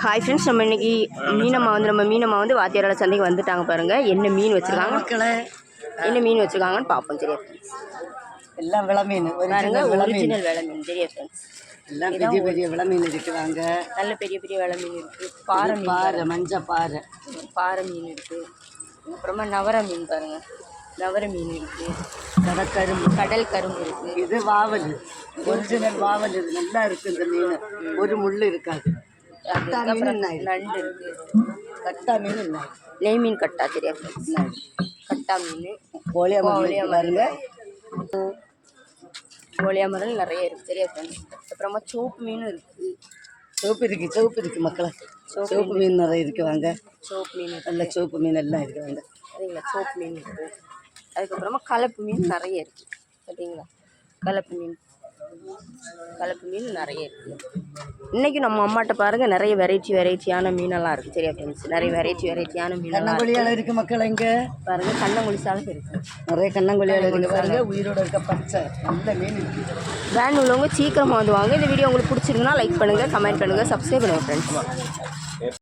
Hi friends, நம்ம இன்றைக்கி மீனம்மா வந்து வாத்தியாரோட சந்தைக்கு வந்துட்டாங்க. பாருங்கள் என்ன மீன் வச்சுருக்காங்க, என்ன மீன் வச்சுருக்காங்கன்னு பார்ப்போம். சரியா ஃப்ரெண்ட்ஸ், எல்லாம் விலை மீன் பாருங்க, ஒரிஜினல் விலை மீன். சரியா ஃப்ரெண்ட்ஸ், எல்லாம் பெரிய பெரிய விலை மீன் இருக்குவாங்க. நல்ல பெரிய பெரிய விலை மீன் இருக்குது. பாறை மீன், பாறை மஞ்சள் பாறை மீன் இருக்குது. அப்புறமா நவர மீன் பாருங்கள், நவர மீன் இருக்குது. கடல் கரும்பு இருக்குது. இது வாவல், ஒரிஜினல் வாவல். இது நல்லா இருக்குது. இந்த மீன் ஒரு முள் இருக்காது. கட்டா மீன் நண்டு இருக்குது. கட்டா மீன் இல்லை, நெய் மீன் கட்டா. சரியா ஃப்ரெண்ட்ஸ், கட்டா மீன், கோழியா பாருங்க, கோழியாமரல் நிறைய இருக்குது. சரியா ஃப்ரெண்ட்ஸ், அப்புறமா சோப்பு மீனும் இருக்குது. சோப்பு இருக்குது மக்களை. சோப்பு மீன் நிறைய இருக்குவாங்க. சோப்பு மீன் நல்ல சோப்பு மீன் எல்லாம் இருக்குவாங்க. சரிங்களா, சோப்பு மீன் இருக்குது. அதுக்கப்புறமா கலப்பு மீன் நிறைய இருக்குது. சரிங்களா, கலப்பு மீன் நிறைய இருக்குது. இன்றைக்கி நம்ம அம்மாட்ட பாருங்கள், நிறைய வெரைட்டியான மீனெல்லாம் இருக்குது. சரியா ஃப்ரெண்ட்ஸ், நிறைய வெரைட்டியான மீனெல்லாம் இருக்குது மக்கள். இங்கே பாருங்கள், கண்ணங்குழி சாலை இருக்குது. நிறைய கண்ணங்குழியால் இருக்குது பாருங்கள். உயிரோட இருக்க பச்சை நல்ல மீன் இருக்குது. வேன் உள்ளவங்க சீக்கிரமாக வந்து வாங்க. இந்த வீடியோ உங்களுக்கு பிடிச்சிருக்குன்னா லைக் பண்ணுங்கள், கமெண்ட் பண்ணுங்கள், சப்ஸ்கிரைப் பண்ணுங்கள் ஃப்ரெண்ட்ஸ்.